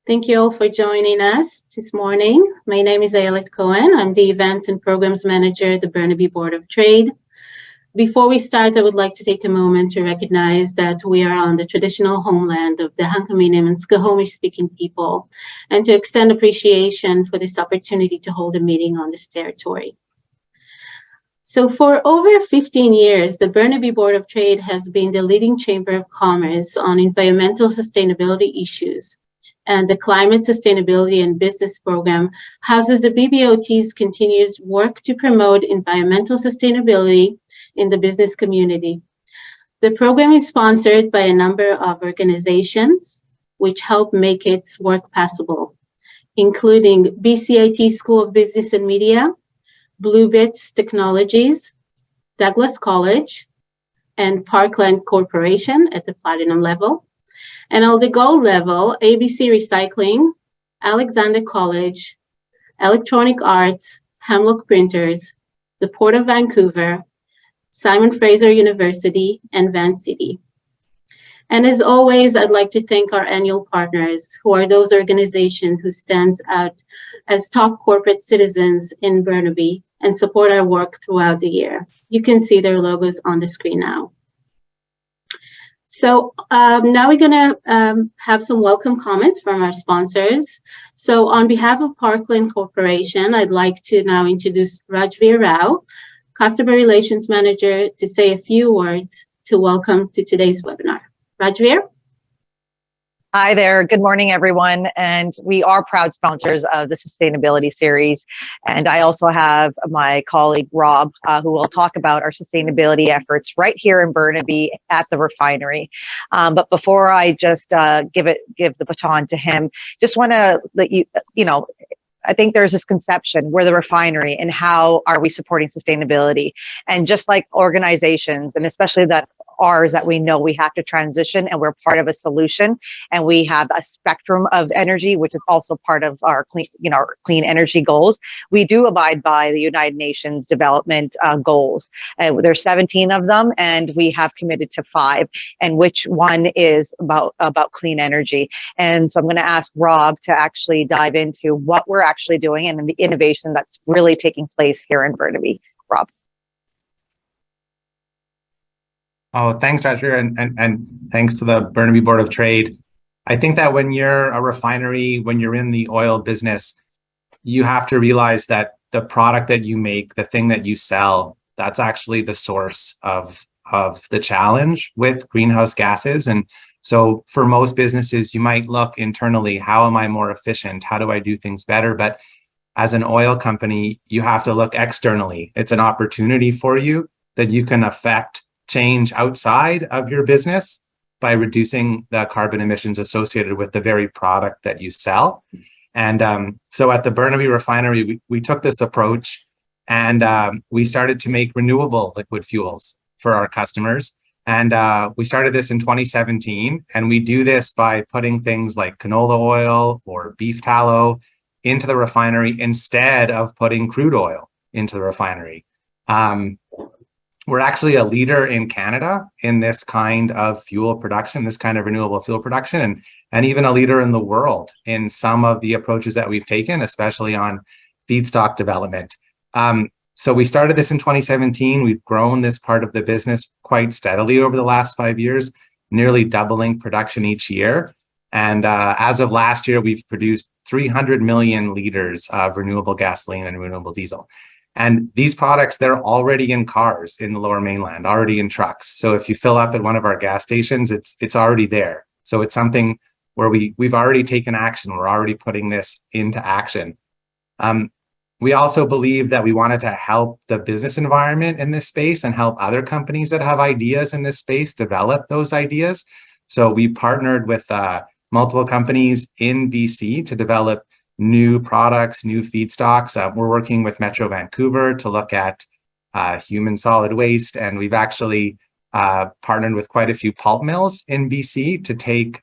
Thank you all for joining us this morning. My name is Ayelet Cohen. I'm the Events and Programs Manager at the Burnaby Board of Trade. Before we start, I would like to take a moment to recognize that we are on the traditional homeland of the Hankaminim and Skohomish-speaking people, and to extend appreciation for this opportunity to hold a meeting on this territory. So for over 15 years, the Burnaby Board of Trade has been the leading chamber of commerce on environmental sustainability issues. And the Climate Sustainability and Business Program houses the BBOT's continuous work to promote environmental sustainability in the business community. The program is sponsored by a number of organizations which help make its work possible, including BCIT School of Business and Media, Bluebits Technologies, Douglas College, and Parkland Corporation at the platinum level. And on the gold level, ABC Recycling, Alexander College, Electronic Arts, Hemlock Printers, the Port of Vancouver, Simon Fraser University, and Van City. And as always, I'd like to thank our annual partners, who are those organizations who stand out as top corporate citizens in Burnaby and support our work throughout the year. You can see their logos on the screen now. So now we're going to have some welcome comments from our sponsors. So on behalf of Parkland Corporation, I'd like to now introduce Rajveer Rao, Customer Relations Manager, to say a few words to welcome to today's webinar. Rajveer? Hi there. Good morning, everyone. And we are proud sponsors of the Sustainability Series. And I also have my colleague, Rob, who will talk about our sustainability efforts right here in Burnaby at the refinery. But before I just give the baton to him, just want to let I think there's this conception, we're the refinery and how are we supporting sustainability? And just like organizations, and especially ours that we know we have to transition and we're part of a solution, and we have a spectrum of energy, which is also part of our clean energy goals. We do abide by the United Nations development goals. There's 17 of them, and we have committed to 5, and which one is about clean energy. And so I'm going to ask Rob to actually dive into what we're actually doing and the innovation that's really taking place here in Burnaby. Rob. Oh, thanks, Rajveer, and thanks to the Burnaby Board of Trade. I think that when you're a refinery, when you're in the oil business, you have to realize that the product that you make, the thing that you sell, that's actually the source of the challenge with greenhouse gases. And so for most businesses, you might look internally, how am I more efficient? How do I do things better? But as an oil company, you have to look externally. It's an opportunity for you that you can affect change outside of your business by reducing the carbon emissions associated with the very product that you sell. And so at the Burnaby refinery, we took this approach, and we started to make renewable liquid fuels for our customers. And we started this in 2017, and we do this by putting things like canola oil or beef tallow into the refinery instead of putting crude oil into the refinery. We're actually a leader in Canada in this kind of fuel production, this kind of renewable fuel production, and even a leader in the world in some of the approaches that we've taken, especially on feedstock development. So we started this in 2017. We've grown this part of the business quite steadily over the last 5 years, nearly doubling production each year. And as of last year, we've produced 300 million liters of renewable gasoline and renewable diesel. And these products, they're already in cars in the Lower Mainland, already in trucks. So if you fill up at one of our gas stations, it's already there. So it's something where we've already taken action. We're already putting this into action. We also believe that we wanted to help the business environment in this space and help other companies that have ideas in this space develop those ideas. So we partnered with multiple companies in BC to develop new products, new feedstocks. We're working with Metro Vancouver to look at human solid waste, and we've actually partnered with quite a few pulp mills in BC to take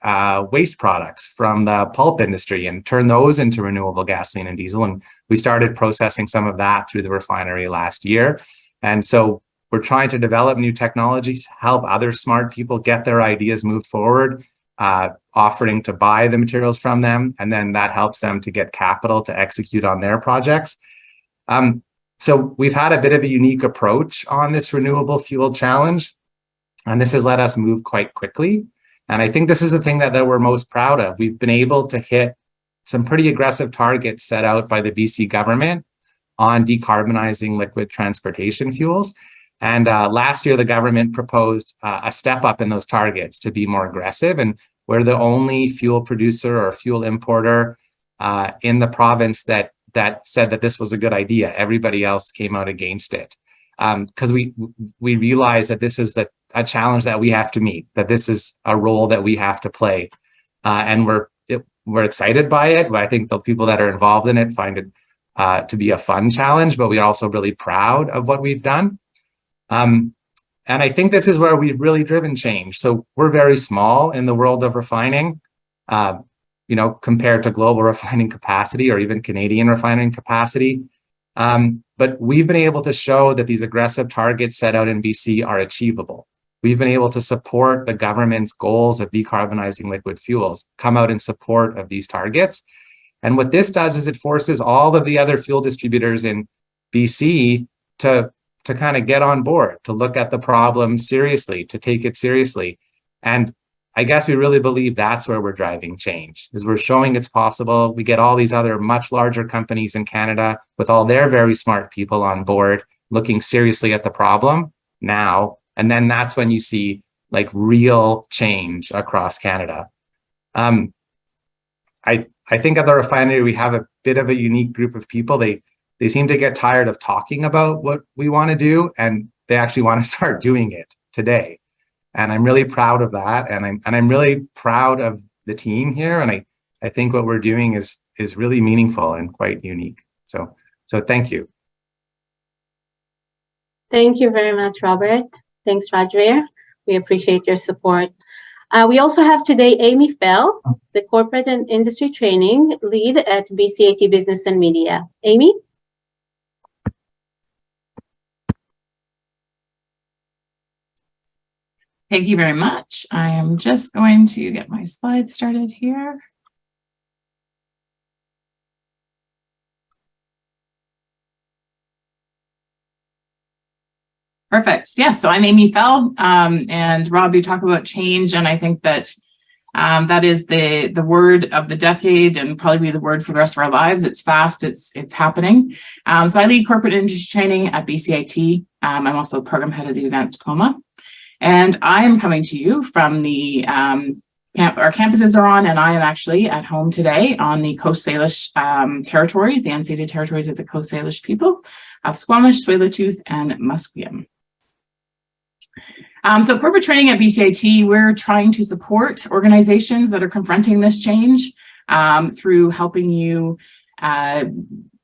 waste products from the pulp industry and turn those into renewable gasoline and diesel. And we started processing some of that through the refinery last year. And so we're trying to develop new technologies, help other smart people get their ideas moved forward. offering to buy the materials from them, and then that helps them to get capital to execute on their projects. So we've had a bit of a unique approach on this renewable fuel challenge, and this has let us move quite quickly. And I think this is the thing that we're most proud of. We've been able to hit some pretty aggressive targets set out by the BC government on decarbonizing liquid transportation fuels. And last year, the government proposed a step up in those targets to be more aggressive. And we're the only fuel producer or fuel importer in the province that said that this was a good idea. Everybody else came out against it because we realize that this is a challenge that we have to meet, that this is a role that we have to play. And we're excited by it. I think the people that are involved in it find it to be a fun challenge, but we're also really proud of what we've done. And I think this is where we've really driven change. So we're very small in the world of refining, compared to global refining capacity or even Canadian refining capacity. But we've been able to show that these aggressive targets set out in BC are achievable. We've been able to support the government's goals of decarbonizing liquid fuels, come out in support of these targets. And what this does is it forces all of the other fuel distributors in BC to kind of get on board, to look at the problem seriously, to take it seriously. And I guess we really believe that's where we're driving change, is we're showing it's possible. We get all these other much larger companies in Canada with all their very smart people on board, looking seriously at the problem now. And then that's when you see like real change across Canada. I think at the refinery, we have a bit of a unique group of people. They seem to get tired of talking about what we want to do, and they actually want to start doing it today. And I'm really proud of that. And I'm really proud of the team here. And I think what we're doing is really meaningful and quite unique. So thank you. Thank you very much, Robert. Thanks, Rajveer. We appreciate your support. We also have today Amy Fell, the Corporate and Industry Training Lead at BCAT Business and Media. Amy? Thank you very much. I am just going to get my slides started here. Perfect. Yeah, so I'm Amy Fell, and Rob, you talk about change, and I think that that is the word of the decade and probably be the word for the rest of our lives. It's fast, it's happening. So I lead corporate industry training at BCIT. I'm also the program head of the advanced diploma. And I am coming to you from the, our campuses are on, and I am actually at home today on the Coast Salish territories, the unceded territories of the Coast Salish people of Squamish, Tsleil-Waututh, and Musqueam. So corporate training at BCIT, we're trying to support organizations that are confronting this change through helping you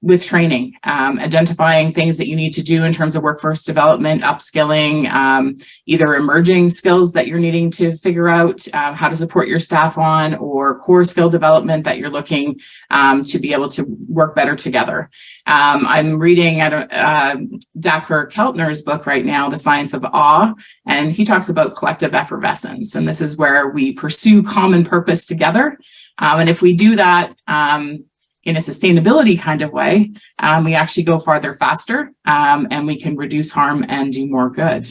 with training, identifying things that you need to do in terms of workforce development, upskilling, either emerging skills that you're needing to figure out how to support your staff on, or core skill development that you're looking to be able to work better together. I'm reading Dacre Keltner's book right now, The Science of Awe, and he talks about collective effervescence. And this is where we pursue common purpose together. And if we do that, in a sustainability kind of way, we actually go farther faster, and we can reduce harm and do more good.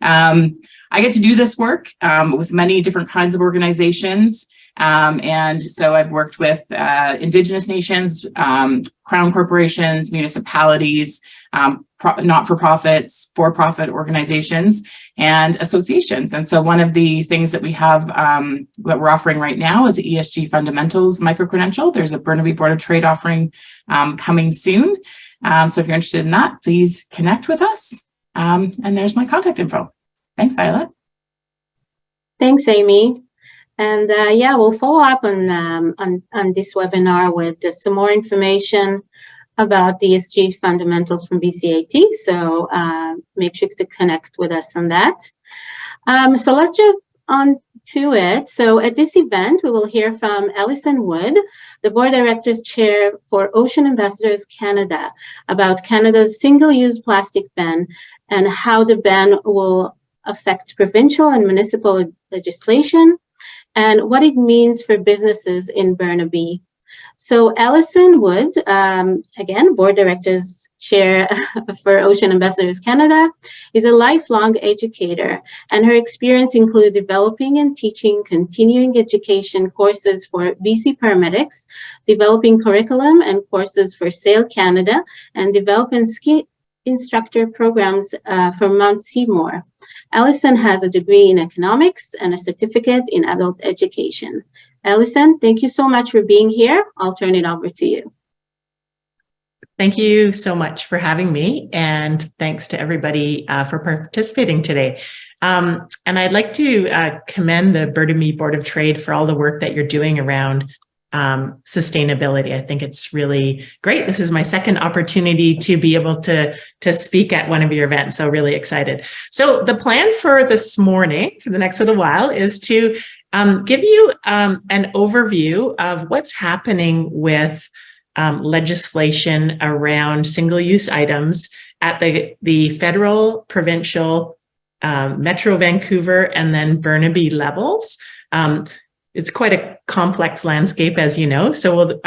I get to do this work with many different kinds of organizations. And so I've worked with Indigenous nations, crown corporations, municipalities, not-for-profits, for-profit organizations, and associations. And so one of the things that we have that we're offering right now is ESG Fundamentals Micro-Credential. There's a Burnaby Board of Trade offering coming soon. So if you're interested in that, please connect with us. And there's my contact info. Thanks, Isla. Thanks, Amy. And yeah, we'll follow up on this webinar with some more information about the ESG fundamentals from BCAT. So make sure to connect with us on that. So let's jump on to it. So at this event, we will hear from Alison Wood, the Board Directors Chair for Ocean Ambassadors Canada, about Canada's single-use plastic ban and how the ban will affect provincial and municipal legislation. and what it means for businesses in Burnaby. So Alison Wood, again, Board Directors Chair for Ocean Ambassadors Canada, is a lifelong educator, and her experience includes developing and teaching continuing education courses for BC paramedics, developing curriculum and courses for Sail Canada, and developing ski instructor programs for Mount Seymour. Alison has a degree in economics and a certificate in adult education. Alison, thank you so much for being here. I'll turn it over to you. Thank you so much for having me, and thanks to everybody for participating today. And I'd like to commend the Burnaby Board of Trade for all the work that you're doing around sustainability. I think it's really great. This is my second opportunity to be able to speak at one of your events, so really excited. So the plan for this morning, for the next little while, is to give you an overview of what's happening with legislation around single-use items at the federal, provincial, Metro Vancouver, and then Burnaby levels. It's quite a complex landscape, as you know. So we'll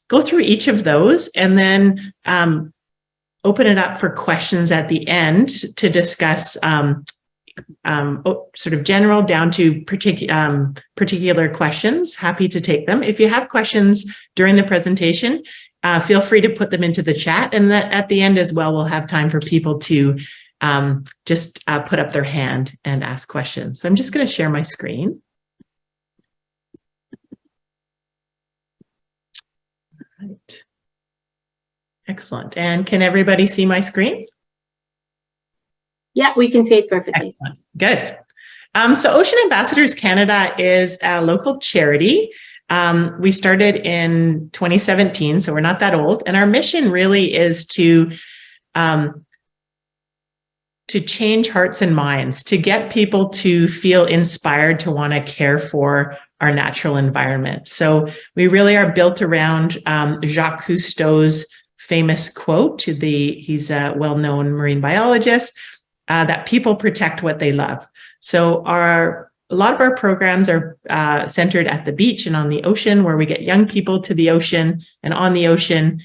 go through each of those and then open it up for questions at the end to discuss sort of general down to particular questions. Happy to take them. If you have questions during the presentation, feel free to put them into the chat. And at the end as well, we'll have time for people to just put up their hand and ask questions. So I'm just going to share my screen. Right. Excellent. And can everybody see my screen? Yeah, we can see it perfectly. Excellent. Good. So Ocean Ambassadors Canada is a local charity. We started in 2017, so we're not that old. And our mission really is to change hearts and minds, to get people to feel inspired to want to care for our natural environment. So we really are built around Jacques Cousteau's famous quote. He's a well-known marine biologist, that people protect what they love. So a lot of our programs are centered at the beach and on the ocean, where we get young people to the ocean and on the ocean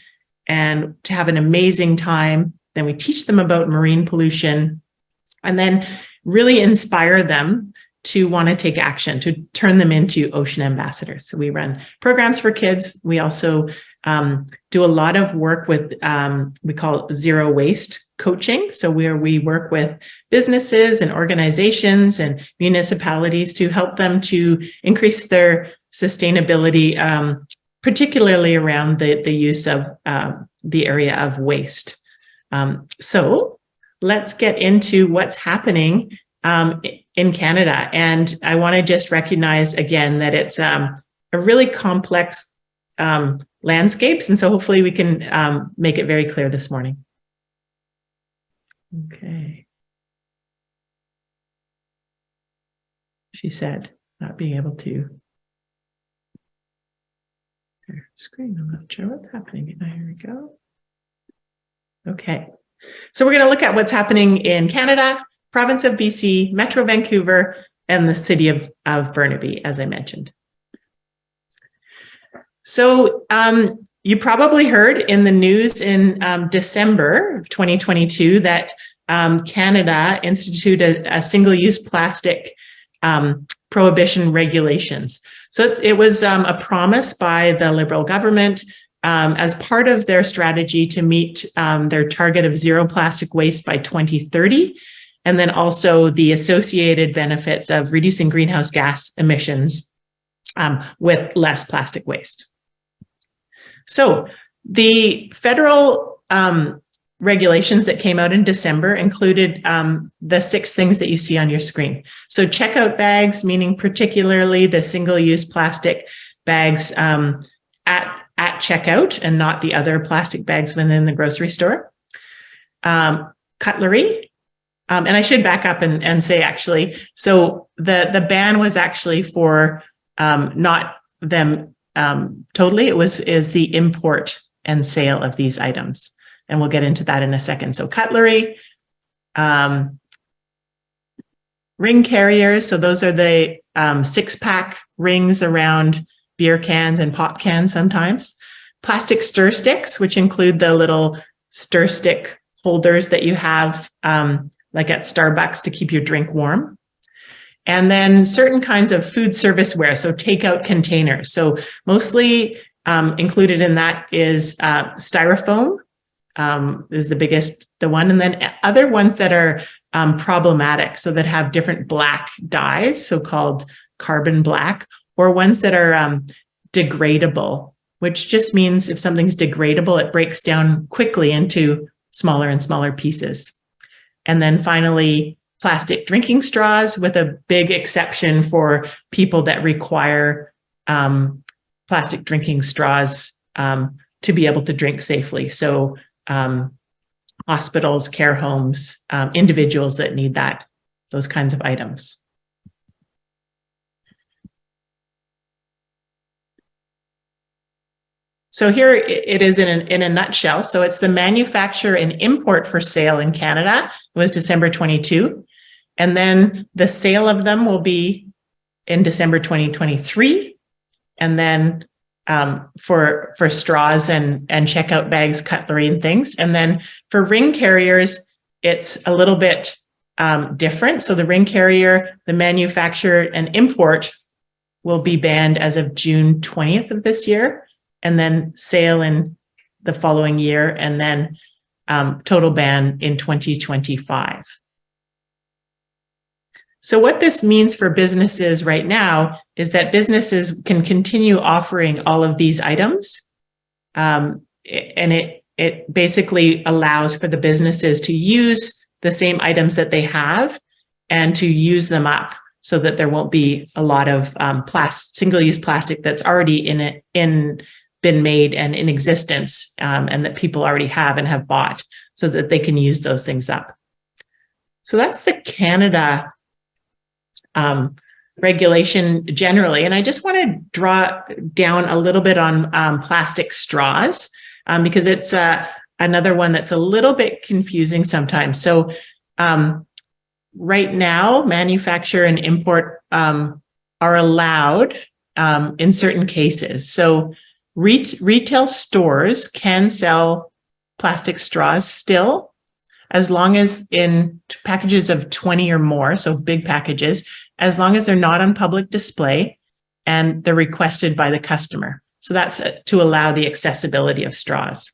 and to have an amazing time. Then we teach them about marine pollution and then really inspire them to want to take action, to turn them into ocean ambassadors. So we run programs for kids. We also do a lot of work with, we call it zero waste coaching. So where we work with businesses and organizations and municipalities to help them to increase their sustainability, particularly around the use of the area of waste. So let's get into what's happening in Canada. And I want to just recognize again that it's a really complex landscapes. And so hopefully we can make it very clear this morning. Okay. She said, not being able to. Screen, I'm not sure what's happening. Here we go. Okay. So we're going to look at what's happening in Canada, province of BC, Metro Vancouver, and the city of Burnaby, as I mentioned. So you probably heard in the news in December of 2022 that Canada instituted a single-use plastic prohibition regulations. So it was a promise by the Liberal government as part of their strategy to meet their target of zero plastic waste by 2030, and then also the associated benefits of reducing greenhouse gas emissions with less plastic waste. So the federal regulations that came out in December included the 6 things that you see on your screen. So checkout bags, meaning particularly the single-use plastic bags at checkout and not the other plastic bags within the grocery store. Cutlery. And I should back up and say, actually, so the ban was actually for not them totally. It is the import and sale of these items. And we'll get into that in a second. So cutlery, ring carriers. So those are the six-pack rings around beer cans and pop cans sometimes. Plastic stir sticks, which include the little stir stick holders that you have like at Starbucks to keep your drink warm. And then certain kinds of food serviceware, so takeout containers. So mostly included in that is styrofoam is the one. And then other ones that are problematic, so that have different black dyes, so-called carbon black, or ones that are degradable, which just means if something's degradable, it breaks down quickly into smaller and smaller pieces. And then finally, plastic drinking straws, with a big exception for people that require plastic drinking straws to be able to drink safely. So hospitals, care homes, individuals that need those kinds of items. So here it is in a nutshell. So it's the manufacture and import for sale in Canada. It was December 22. And then the sale of them will be in December 2023. And then for straws and checkout bags, cutlery and things. And then for ring carriers, it's a little bit different. So the ring carrier, the manufacture and import will be banned as of June 20th of this year, and then sale in the following year, and then total ban in 2025. So what this means for businesses right now is that businesses can continue offering all of these items. And it basically allows for the businesses to use the same items that they have and to use them up, so that there won't be a lot of single-use plastic that's already been made and in existence, and that people already have and have bought, so that they can use those things up. So that's the Canada regulation generally. And I just want to draw down a little bit on plastic straws, because it's another one that's a little bit confusing sometimes. So right now, manufacture and import are allowed in certain cases. So retail stores can sell plastic straws still, as long as in packages of 20 or more, so big packages, as long as they're not on public display and they're requested by the customer. So that's to allow the accessibility of straws.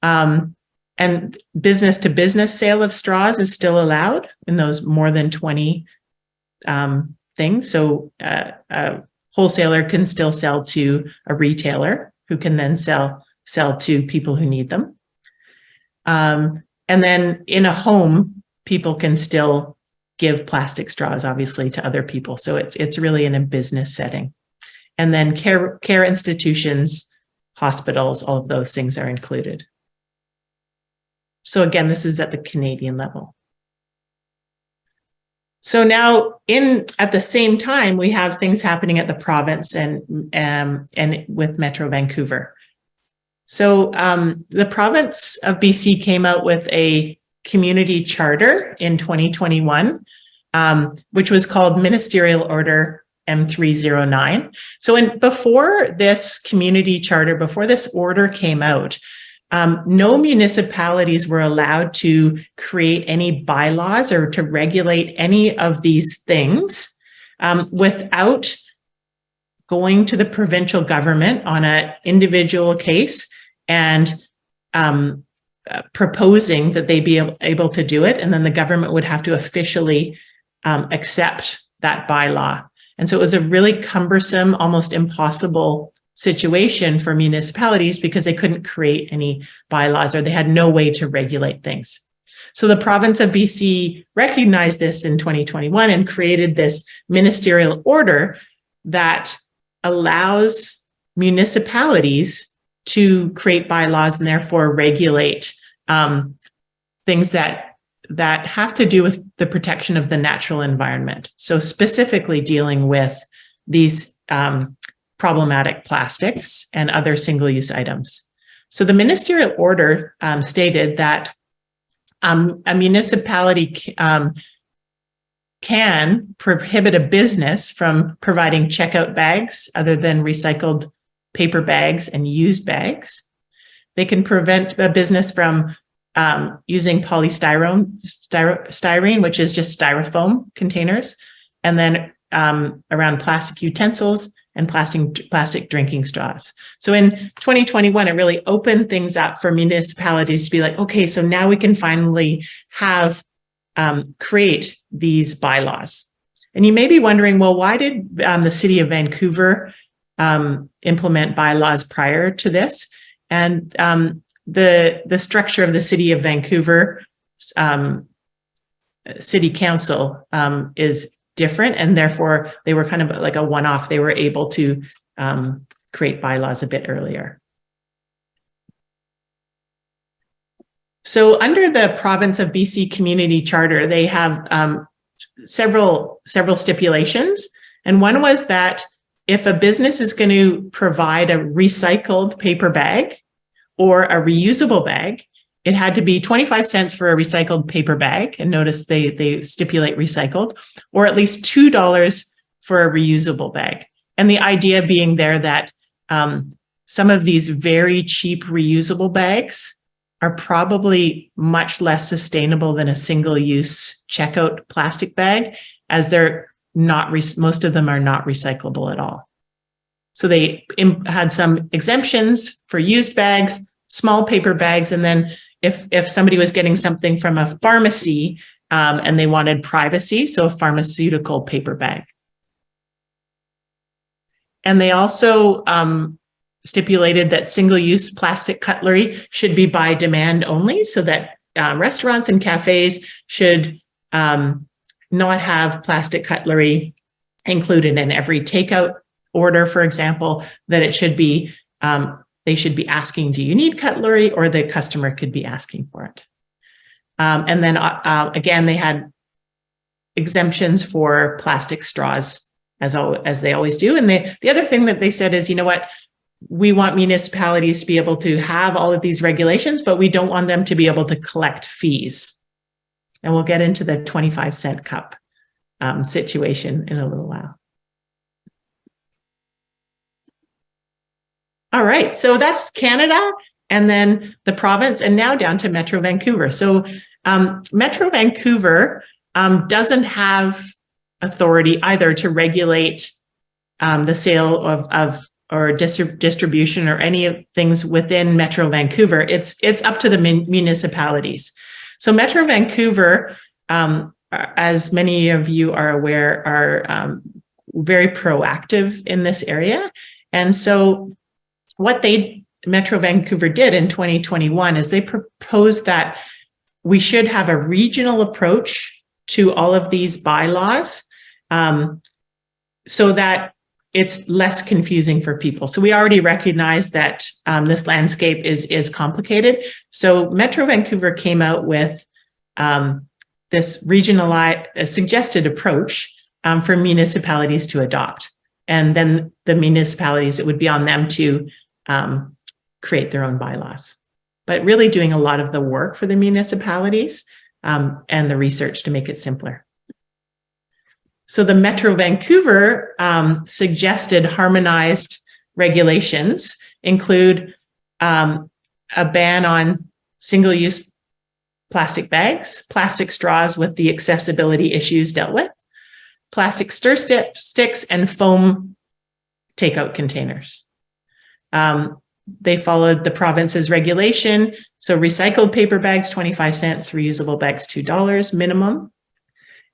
And business-to-business sale of straws is still allowed in those more than 20 things. So a wholesaler can still sell to a retailer, who can then sell to people who need them. And then in a home, people can still give plastic straws, obviously, to other people. So it's really in a business setting. And then care institutions, hospitals, all of those things are included. So again, this is at the Canadian level. So now at the same time, we have things happening at the province and with Metro Vancouver. So the province of BC came out with a community charter in 2021, which was called Ministerial Order M309. So before this community charter, before this order came out, no municipalities were allowed to create any bylaws or to regulate any of these things without going to the provincial government on an individual case and proposing that they be able to do it. And then the government would have to officially accept that bylaw. And so it was a really cumbersome, almost impossible situation for municipalities, because they couldn't create any bylaws, or they had no way to regulate things. So the province of BC recognized this in 2021 and created this ministerial order that allows municipalities to create bylaws and therefore regulate things that have to do with the protection of the natural environment. So specifically dealing with these problematic plastics and other single-use items. So the ministerial order stated that a municipality can prohibit a business from providing checkout bags other than recycled paper bags and used bags. They can prevent a business from using polystyrene, which is just styrofoam containers, and then around plastic utensils and plastic drinking straws. So in 2021, it really opened things up for municipalities to be like, okay, so now we can finally have create these bylaws. And you may be wondering, well, why did the city of Vancouver implement bylaws prior to this? And the structure of the city of Vancouver city council is different, and therefore they were kind of like a one-off. They were able to create bylaws a bit earlier. So under the province of BC Community Charter, they have several stipulations. And one was that if a business is going to provide a recycled paper bag or a reusable bag, it had to be 25 cents for a recycled paper bag. And notice they stipulate recycled, or at least $2 for a reusable bag. And the idea being there that some of these very cheap reusable bags are probably much less sustainable than a single-use checkout plastic bag, as they're not, most of them are not recyclable at all. So they had some exemptions for used bags, small paper bags, and then if somebody was getting something from a pharmacy and they wanted privacy, so a pharmaceutical paper bag. And they also stipulated that single-use plastic cutlery should be by demand only, so that restaurants and cafes should not have plastic cutlery included in every takeout order, for example, that it should be, they should be asking, do you need cutlery? Or the customer could be asking for it. And then again, they had exemptions for plastic straws, as they always do. And the other thing that they said is, you know what, we want municipalities to be able to have all of these regulations, but we don't want them to be able to collect fees. And we'll get into the 25-cent cup situation in a little while. All right, so that's Canada, and then the province, and now down to Metro Vancouver. So Metro Vancouver doesn't have authority either to regulate the sale of or distribution or any of things within Metro Vancouver. It's up to the municipalities. So Metro Vancouver, as many of you are aware, are very proactive in this area. And so what Metro Vancouver did in 2021 is they proposed that we should have a regional approach to all of these bylaws so that it's less confusing for people. So we already recognize that this landscape is complicated. So Metro Vancouver came out with this regionalized suggested approach for municipalities to adopt. And then the municipalities, it would be on them to create their own bylaws, but really doing a lot of the work for the municipalities and the research to make it simpler. So the Metro Vancouver suggested harmonized regulations include a ban on single-use plastic bags, plastic straws with the accessibility issues dealt with, plastic stir sticks, and foam takeout containers. They followed the province's regulation. So recycled paper bags, 25 cents, reusable bags, $2 minimum.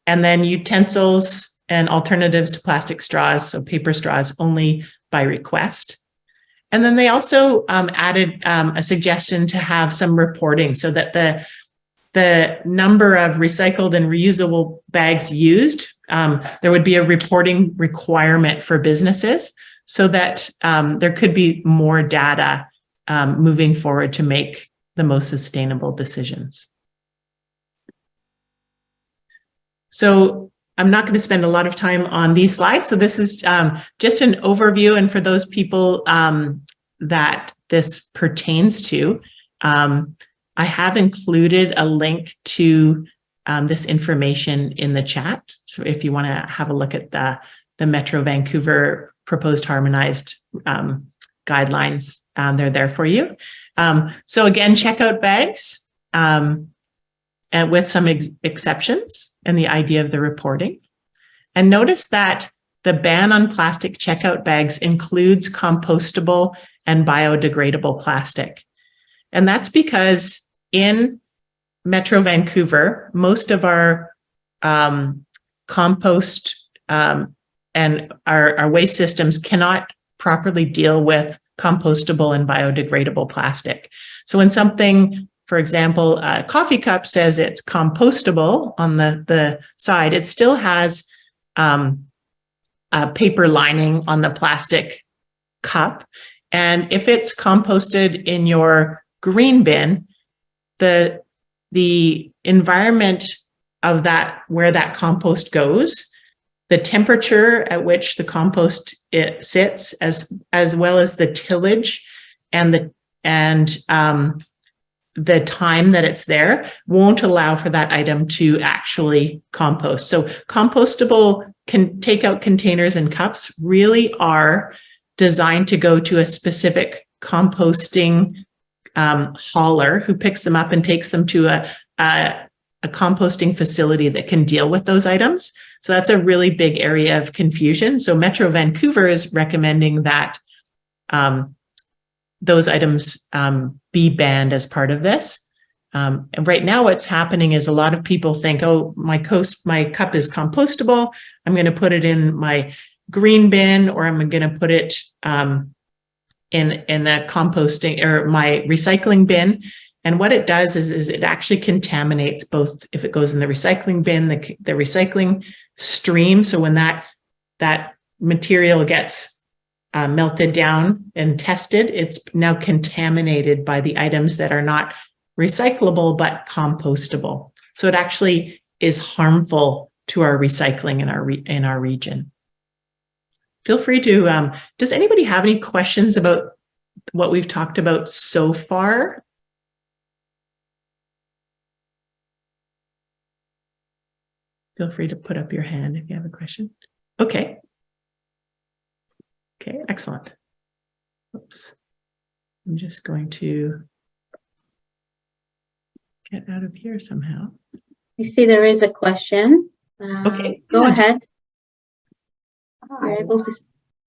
And then utensils and alternatives to plastic straws, so paper straws only by request. And then they also added a suggestion to have some reporting so that the number of recycled and reusable bags used, there would be a reporting requirement for businesses so that there could be more data moving forward to make the most sustainable decisions. So I'm not going to spend a lot of time on these slides. So this is just an overview. And for those people that this pertains to, I have included a link to this information in the chat. So if you want to have a look at the Metro Vancouver proposed harmonized guidelines, they're there for you. So again, checkout bags, and with some exceptions, and the idea of the reporting. And notice that the ban on plastic checkout bags includes compostable and biodegradable plastic. And that's because in Metro Vancouver, most of our compost and our waste systems cannot properly deal with compostable and biodegradable plastic. So when something, for example, a coffee cup says it's compostable on the side, it still has a paper lining on the plastic cup. And if it's composted in your green bin, the environment of that, where that compost goes, the temperature at which the compost it sits, as well as the tillage and the time that it's there, won't allow for that item to actually compost. So compostable takeout containers and cups really are designed to go to a specific composting hauler who picks them up and takes them to a composting facility that can deal with those items. So that's a really big area of confusion. So Metro Vancouver is recommending that those items be banned as part of this. And right now what's happening is a lot of people think, oh, my cup is compostable. I'm going to put it in my green bin, or I'm going to put it in a composting or my recycling bin. And what it does is it actually contaminates both, if it goes in the recycling bin, the recycling stream. So when that material gets melted down and tested, it's now contaminated by the items that are not recyclable but compostable. So it actually is harmful to our recycling in our region. Feel free to, does anybody have any questions about what we've talked about so far? Feel free to put up your hand if you have a question. Okay. Okay, excellent. Oops. I'm just going to get out of here somehow. You see there is a question. Okay. Go Yeah. ahead. Hi, You're able to.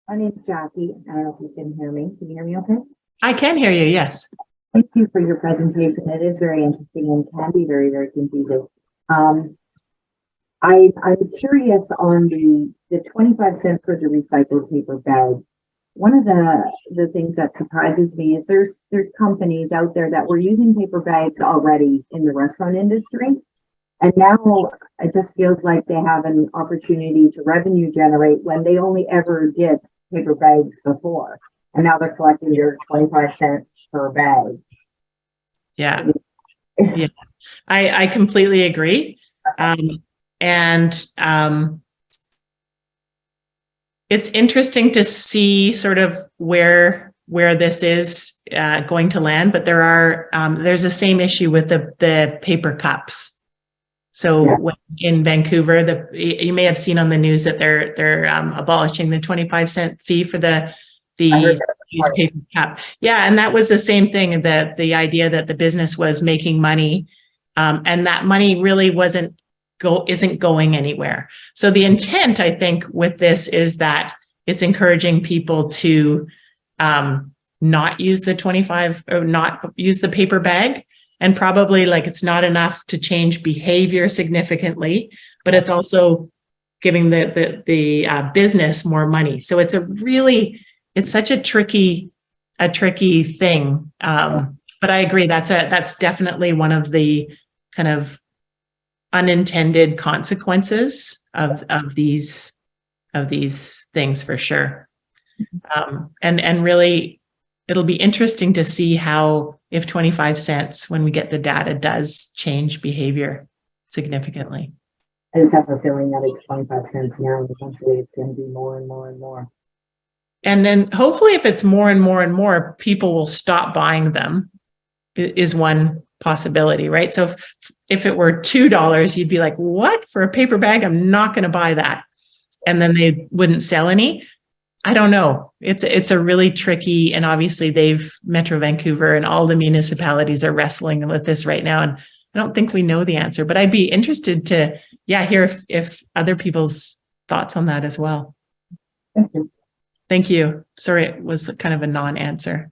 my name's Jackie. I don't know if you can hear me. Can you hear me okay? I can hear you, yes. Thank you for your presentation. It is very interesting and can be very, very confusing. I'm curious on the 25 cents for the recycled paper bags. One of the things that surprises me is there's companies out there that were using paper bags already in the restaurant industry. And now it just feels like they have an opportunity to revenue generate when they only ever did paper bags before. And now they're collecting their 25 cents per bag. Yeah. Yeah. I completely agree. It's interesting to see sort of where this is going to land, but there's the same issue with the paper cups. So in Vancouver, you may have seen on the news that they're abolishing the 25 cent fee for the used paper cup. Yeah, and that was the same thing, that the idea that the business was making money, and that money really isn't going anywhere. So the intent, I think, with this is that it's encouraging people to not use the 25 or not use the paper bag. And probably it's not enough to change behavior significantly, but it's also giving the business more money. So it's such a tricky thing. But I agree, that's definitely one of the kind of unintended consequences of these things for sure. And really, it'll be interesting to see how, if 25 cents, when we get the data, does change behavior significantly. I just have a feeling that it's 25 cents now, and eventually it's going to be more and more and more. And then hopefully if it's more and more and more, people will stop buying them is one possibility, right? So if it were $2, you'd be like, what, for a paper bag? I'm not going to buy that. And then they wouldn't sell any. I don't know. It's a really tricky, and obviously Metro Vancouver and all the municipalities are wrestling with this right now. And I don't think we know the answer, but I'd be interested to, hear if other people's thoughts on that as well. Thank you. Thank you. Sorry, it was kind of a non-answer.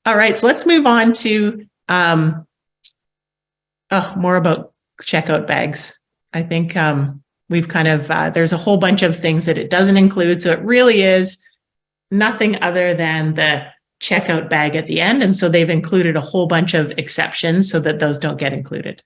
All right, so let's move on to more about checkout bags. I think we've kind of, there's a whole bunch of things that it doesn't include. So it really is nothing other than the checkout bag at the end. And so they've included a whole bunch of exceptions so that those don't get included.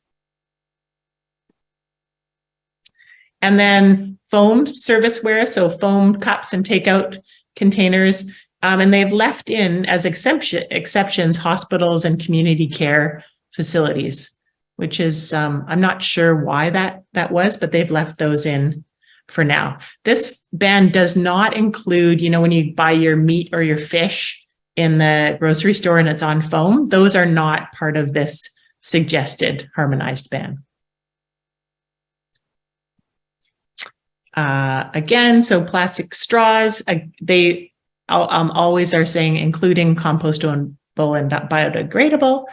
And then foamed serviceware, so foamed cups and takeout containers. And they've left in as exceptions hospitals and community care facilities, which is, I'm not sure why that was, but they've left those in for now. This ban does not include, when you buy your meat or your fish in the grocery store and it's on foam, those are not part of this suggested harmonized ban. Again, so plastic straws, they always are saying including compostable and biodegradable.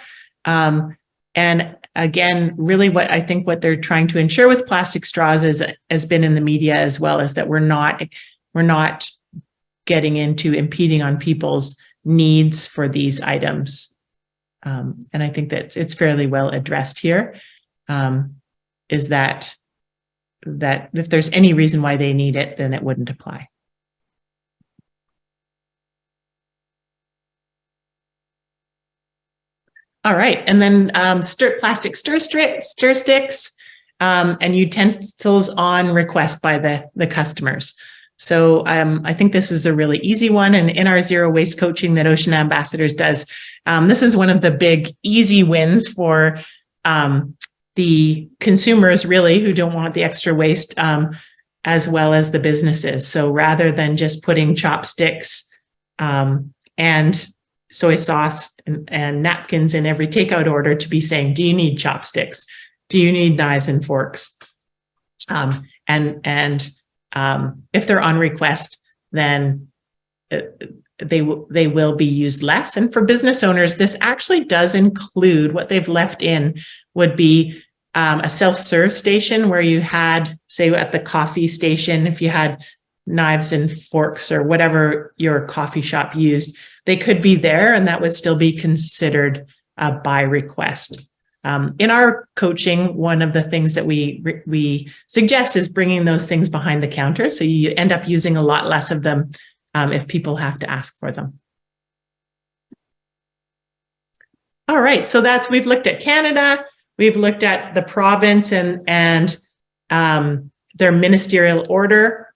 And again, really what they're trying to ensure with plastic straws has been in the media as well, is that we're not getting into impeding on people's needs for these items. And I think that it's fairly well addressed here, is that if there's any reason why they need it, then it wouldn't apply. All right, and then plastic stir sticks and utensils on request by the customers. So I think this is a really easy one, and in our zero waste coaching that Ocean Ambassadors does, this is one of the big easy wins for the consumers, really, who don't want the extra waste, as well as the businesses. So rather than just putting chopsticks and soy sauce and napkins in every takeout order, to be saying, do you need chopsticks? Do you need knives and forks? If they're on request, then they will be used less. And for business owners, this actually does include, what they've left in would be a self-serve station where you had, say at the coffee station, if you had knives and forks or whatever your coffee shop used, they could be there and that would still be considered by request. In our coaching, one of the things that we suggest is bringing those things behind the counter. So you end up using a lot less of them if people have to ask for them. All right, so we've looked at Canada, we've looked at the province and their ministerial order,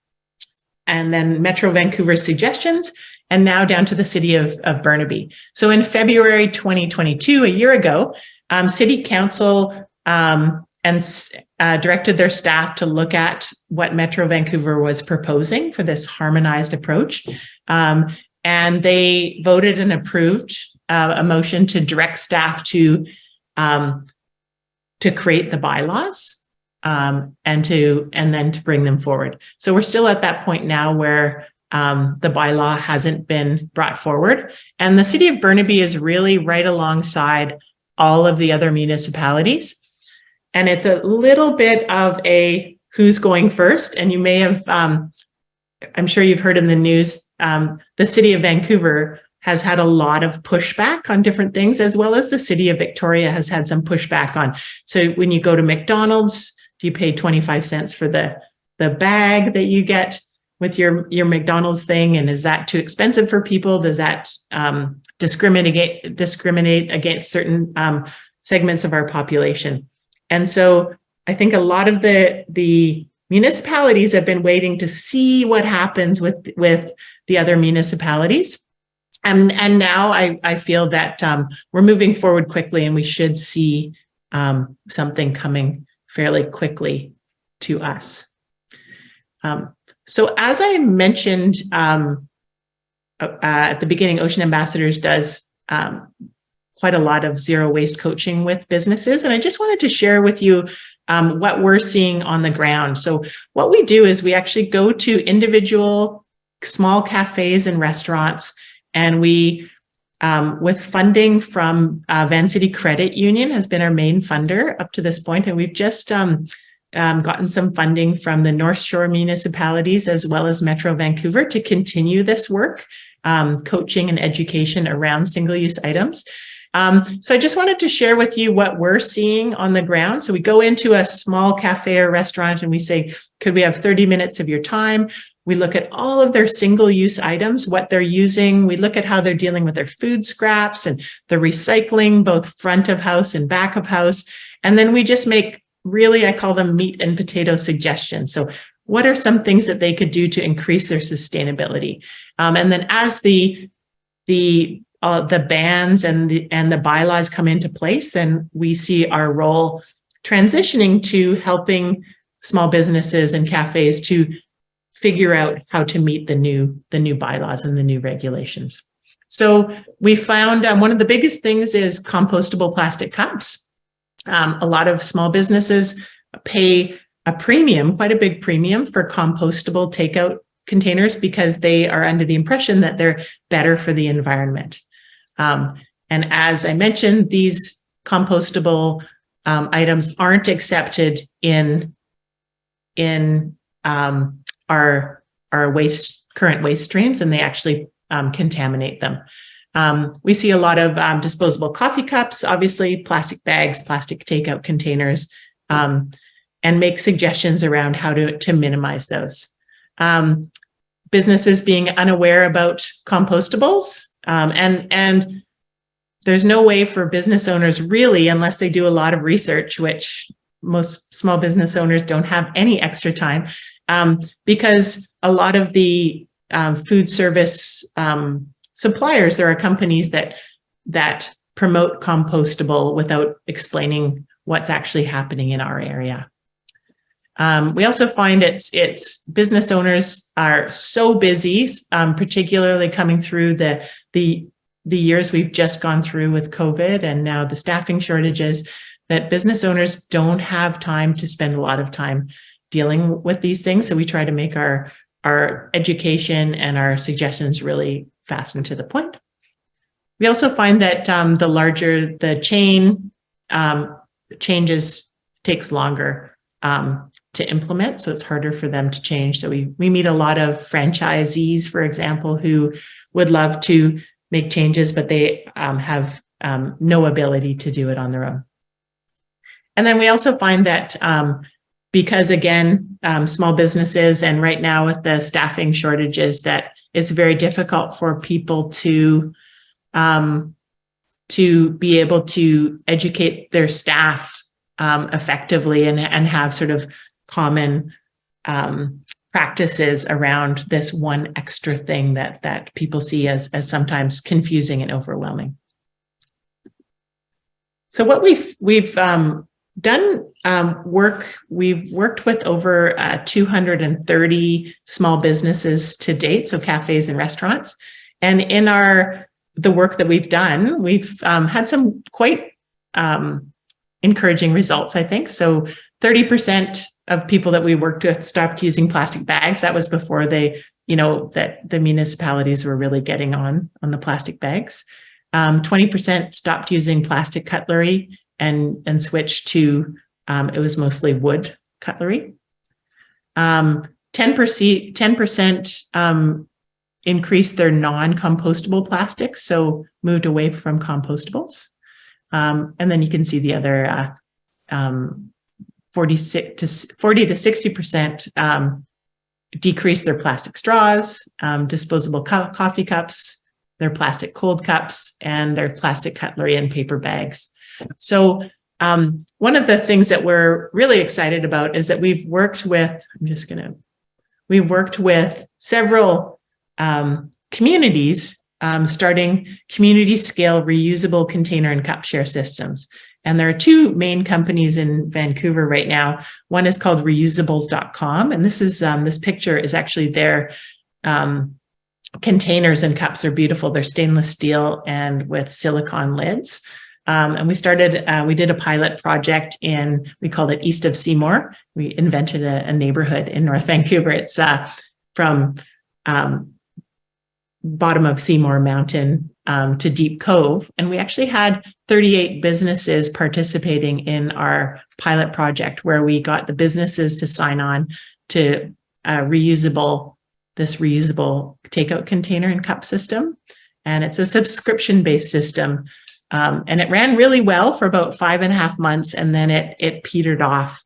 and then Metro Vancouver's suggestions, and now down to the city of Burnaby. So in February 2022, a year ago, City Council directed their staff to look at what Metro Vancouver was proposing for this harmonized approach. And they voted and approved a motion to direct staff to create the bylaws and then to bring them forward. So we're still at that point now where the bylaw hasn't been brought forward. And the city of Burnaby is really right alongside all of the other municipalities. And it's a little bit of a who's going first. And you may have, I'm sure you've heard in the news, the city of Vancouver has had a lot of pushback on different things, as well as the city of Victoria has had some pushback on. So when you go to McDonald's, do you pay 25 cents for the bag that you get with your McDonald's thing? And is that too expensive for people? Does that discriminate against certain segments of our population? And so I think a lot of the municipalities have been waiting to see what happens with the other municipalities. And now I feel that we're moving forward quickly, and we should see something coming fairly quickly to us. So as I mentioned at the beginning, Ocean Ambassadors does quite a lot of zero waste coaching with businesses. And I just wanted to share with you what we're seeing on the ground. So what we do is we actually go to individual small cafes and restaurants, and we, with funding from Van City Credit Union has been our main funder up to this point. And we've just gotten some funding from the North Shore municipalities as well as Metro Vancouver to continue this work, coaching and education around single-use items. So I just wanted to share with you what we're seeing on the ground. So we go into a small cafe or restaurant and we say, could we have 30 minutes of your time? We look at all of their single-use items, what they're using. We look at how they're dealing with their food scraps and the recycling, both front of house and back of house. And then we just make, really, I call them meat and potato suggestions. So what are some things that they could do to increase their sustainability? And then as the bans and the bylaws come into place, then we see our role transitioning to helping small businesses and cafes to figure out how to meet the new bylaws and the new regulations. So we found one of the biggest things is compostable plastic cups. A lot of small businesses pay a premium, quite a big premium, for compostable takeout containers because they are under the impression that they're better for the environment. And as I mentioned, these compostable items aren't accepted in our current waste streams, and they actually contaminate them. We see a lot of disposable coffee cups, obviously plastic bags, plastic takeout containers, and make suggestions around how to minimize those. Businesses being unaware about compostables, and there's no way for business owners really, unless they do a lot of research, which most small business owners don't have any extra time, because a lot of the food service suppliers, there are companies that promote compostable without explaining what's actually happening in our area. We also find it's business owners are so busy, particularly coming through the years we've just gone through with COVID and now the staffing shortages, that business owners don't have time to spend a lot of time dealing with these things. So we try to make our education and our suggestions really fast and to the point. We also find that the larger the chain, changes takes longer to implement, so it's harder for them to change. So we meet a lot of franchisees, for example, who would love to make changes, but they have no ability to do it on their own. And then we also find that because, again, small businesses, and right now with the staffing shortages, that it's very difficult for people to be able to educate their staff effectively and have sort of common practices around this one extra thing that people see as sometimes confusing and overwhelming. So what we've done we've worked with over 230 small businesses to date, so cafes and restaurants. And in the work that we've done, we've had some quite encouraging results, I think. So 30% of people that we worked with stopped using plastic bags. That was before that the municipalities were really getting on the plastic bags. 20% stopped using plastic cutlery and switched to, it was mostly wood cutlery. 10% increased their non-compostable plastics, so moved away from compostables. And then you can see the other 40 to 60% decrease their plastic straws, disposable coffee cups, their plastic cold cups, and their plastic cutlery and paper bags. So one of the things that we're really excited about is that we've worked with several communities, starting community scale reusable container and cup share systems. And there are two main companies in Vancouver right now. One is called reusables.com. And this picture is actually their containers and cups are beautiful. They're stainless steel and with silicone lids. And we did a pilot project we called it East of Seymour. We invented a neighborhood in North Vancouver. It's from bottom of Seymour Mountain to Deep Cove. And we actually had 38 businesses participating in our pilot project, where we got the businesses to sign on to reusable takeout container and cup system. And it's a subscription-based system. And it ran really well for about 5.5 months, and then it petered off.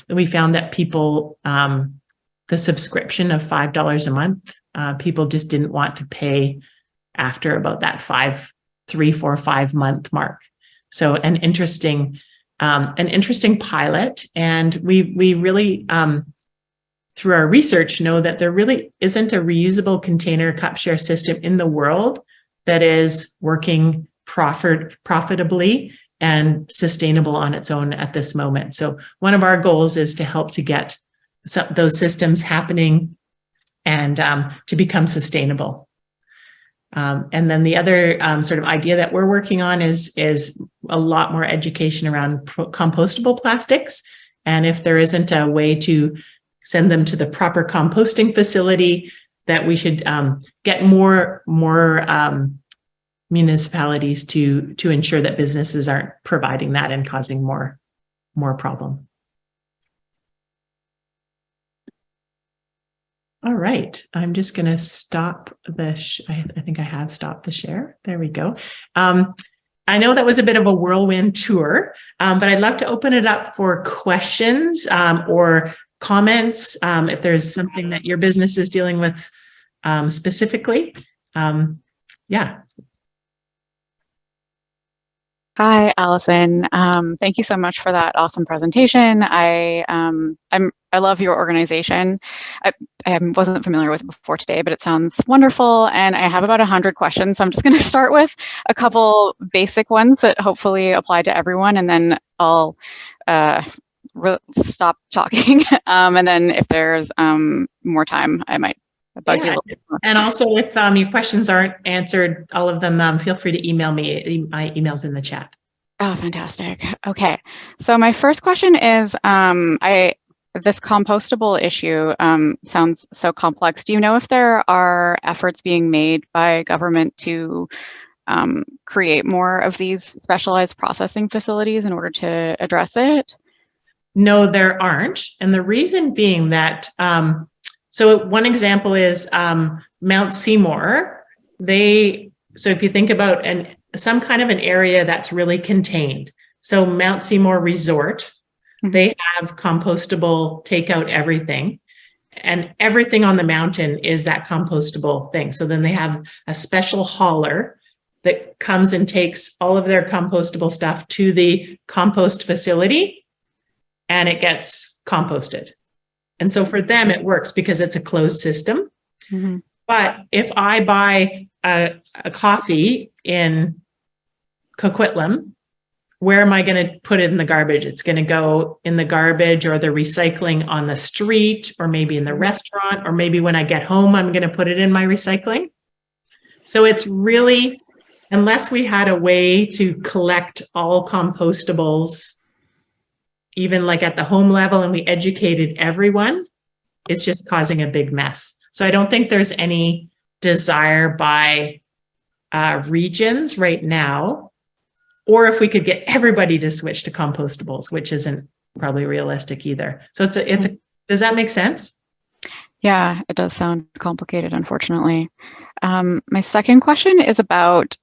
We found that people, the subscription of $5 a month, people just didn't want to pay after about that 3, 4, 5 month mark. So an interesting pilot. And we really, through our research, know that there really isn't a reusable container cup share system in the world that is working profitably and sustainable on its own at this moment. So one of our goals is to help to get those systems happening and to become sustainable. And then the other sort of idea that we're working on is a lot more education around compostable plastics. And if there isn't a way to send them to the proper composting facility, that we should get more municipalities to ensure that businesses aren't providing that and causing more problem. All right, I'm just going to stop I think I have stopped the share. There we go. I know that was a bit of a whirlwind tour, but I'd love to open it up for questions or comments if there's something that your business is dealing with specifically. Yeah. Hi, Alison. Thank you so much for that awesome presentation. I love your organization. I wasn't familiar with it before today, but it sounds wonderful. And I have about 100 questions. So I'm just going to start with a couple basic ones that hopefully apply to everyone. And then I'll stop talking. And then if there's more time, I might bug you a little bit more. And also, if your questions aren't answered, all of them, feel free to email me. My email's in the chat. Oh, fantastic. Okay. So my first question is, this compostable issue sounds so complex. Do you know if there are efforts being made by government to create more of these specialized processing facilities in order to address it? No, there aren't. And the reason being that, so one example is Mount Seymour. So if you think about some kind of an area that's really contained. So Mount Seymour Resort, they have compostable takeout everything. And everything on the mountain is that compostable thing. So then they have a special hauler that comes and takes all of their compostable stuff to the compost facility, and it gets composted. And so for them, it works because it's a closed system. Mm-hmm. But if I buy a coffee in Coquitlam, where am I going to put it in the garbage? It's going to go in the garbage or the recycling on the street, or maybe in the restaurant, or maybe when I get home, I'm going to put it in my recycling. So it's really, unless we had a way to collect all compostables, even like at the home level, and we educated everyone, it's just causing a big mess. So I don't think there's any desire by regions right now, or if we could get everybody to switch to compostables, which isn't probably realistic either. So does that make sense? Yeah, it does sound complicated, unfortunately. My second question is about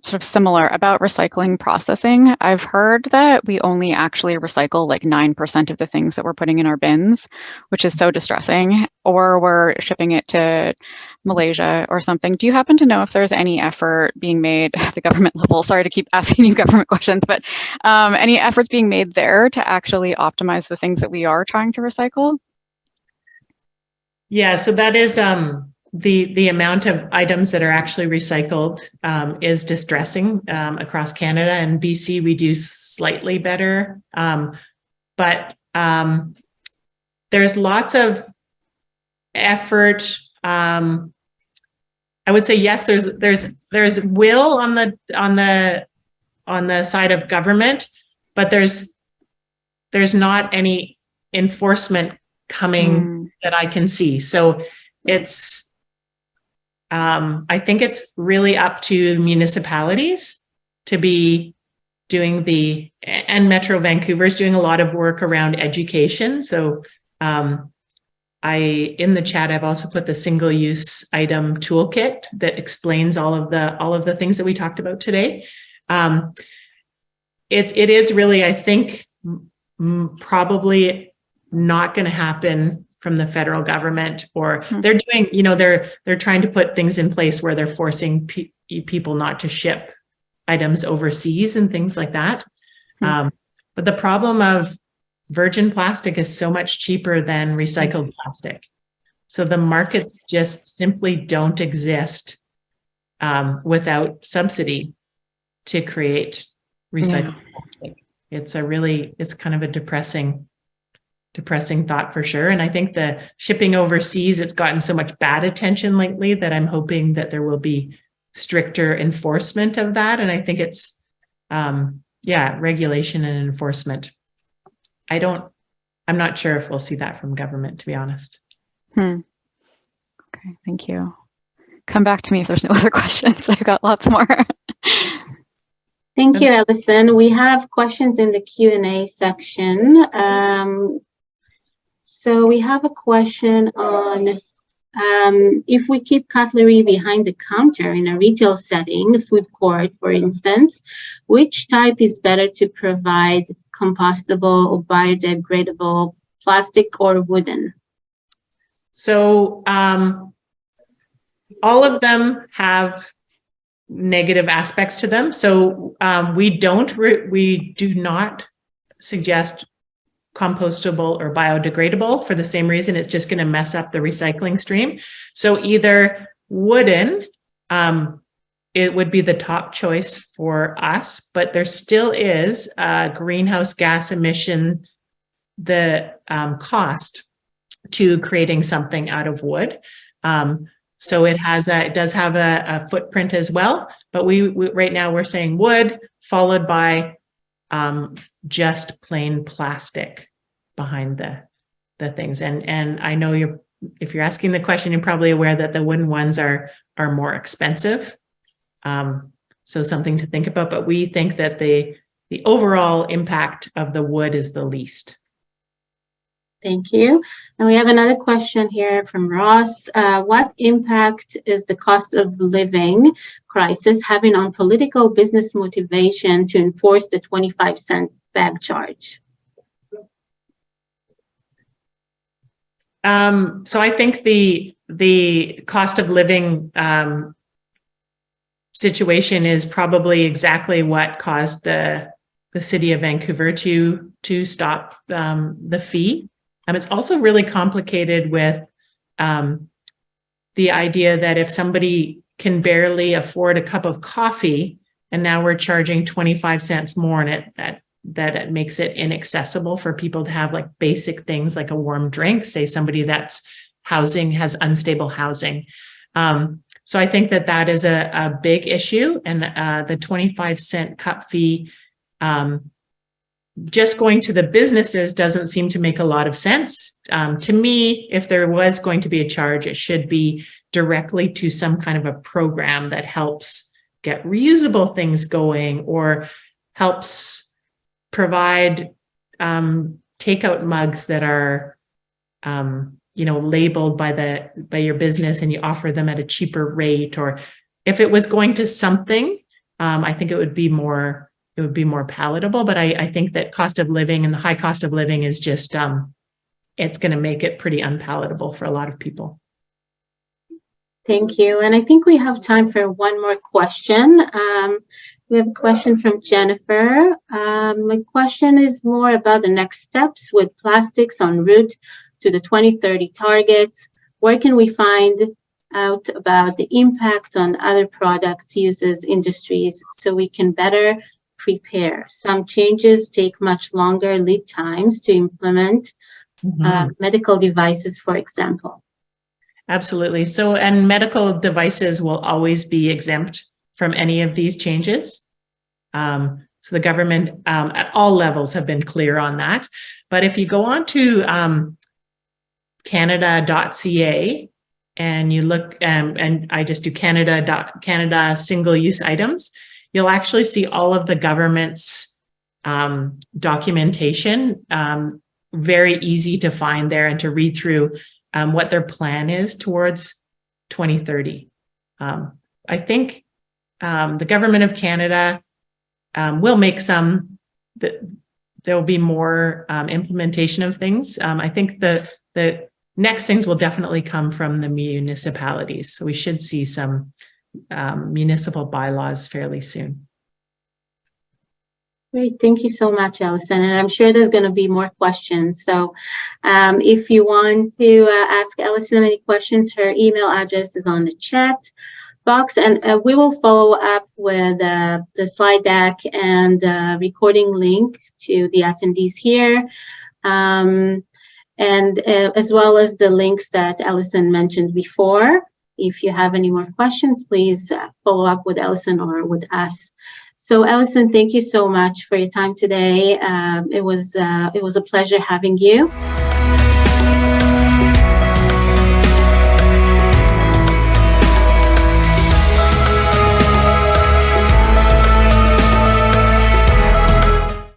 sort of similar about recycling processing. I've heard that we only actually recycle like 9% of the things that we're putting in our bins, which is so distressing, or we're shipping it to Malaysia or something. Do you happen to know if there's any effort being made at the government level? Sorry to keep asking you government questions, but any efforts being made there to actually optimize the things that we are trying to recycle? Yeah, so that is the amount of items that are actually recycled is distressing across Canada. And BC, we do slightly better. But there's lots of effort I would say yes, there's will on the side of government, but there's not any enforcement coming that I can see. So it's I think it's really up to municipalities to be doing and Metro Vancouver is doing a lot of work around education. So in the chat, I've also put the single-use item toolkit that explains all of the things that we talked about today. It is really, I think, probably not going to happen from the federal government, or they're doing, they're trying to put things in place where they're forcing people not to ship items overseas and things like that. But the problem of virgin plastic is so much cheaper than recycled plastic. So the markets just simply don't exist without subsidy to create recycled plastic. It's kind of a depressing thought for sure. And I think the shipping overseas, it's gotten so much bad attention lately that I'm hoping that there will be stricter enforcement of that. And I think it's, regulation and enforcement. I'm not sure if we'll see that from government, to be honest. Okay, thank you. Come back to me if there's no other questions. I've got lots more. Thank you, Alison. We have questions in the Q&A section. So we have a question on if we keep cutlery behind the counter in a retail setting, a food court, for instance, which type is better to provide, compostable or biodegradable, plastic or wooden? So all of them have negative aspects to them. So we do not suggest compostable or biodegradable for the same reason. It's just going to mess up the recycling stream. So either wooden, it would be the top choice for us, but there still is a greenhouse gas emission, the cost to creating something out of wood. So it does have a footprint as well, but we right now we're saying wood followed by just plain plastic behind the things. And I know if you're asking the question, you're probably aware that the wooden ones are more expensive. So something to think about, but we think that the overall impact of the wood is the least. Thank you. And we have another question here from Ross. What impact is the cost of living crisis having on political business motivation to enforce the 25-cent bag charge? So I think the cost of living situation is probably exactly what caused the city of Vancouver to stop the fee. It's also really complicated with the idea that if somebody can barely afford a cup of coffee and now we're charging 25 cents more, and that it makes it inaccessible for people to have like basic things like a warm drink, say somebody that's has unstable housing. So I think that is a big issue, and the 25-cent cup fee, just going to the businesses doesn't seem to make a lot of sense. To me, if there was going to be a charge, it should be directly to some kind of a program that helps get reusable things going or helps provide takeout mugs that are labeled by your business and you offer them at a cheaper rate. Or if it was going to something, I think it would be more palatable. But I think that cost of living and the high cost of living is just, it's going to make it pretty unpalatable for a lot of people. Thank you. And I think we have time for one more question. We have a question from Jennifer. My question is more about the next steps with plastics en route to the 2030 targets. Where can we find out about the impact on other products, uses, industries, so we can better prepare? Some changes take much longer lead times to implement, medical devices, for example. Absolutely. So, and medical devices will always be exempt from any of these changes. So the government at all levels have been clear on that. But if you go on to Canada.ca and you look, and I just do Canada single-use items, you'll actually see all of the government's documentation, very easy to find there and to read through what their plan is towards 2030. I think the government of Canada will make some, there will be more implementation of things. I think the next things will definitely come from the municipalities. So we should see some municipal bylaws fairly soon. Great, thank you so much, Alison. And I'm sure there's going to be more questions. So if you want to ask Alison any questions, her email address is on the chat box, and we will follow up with the slide deck and recording link to the attendees here, and as well as the links that Alison mentioned before. If you have any more questions, please follow up with Alison or with us. So Alison, thank you so much for your time today. It was a pleasure having you.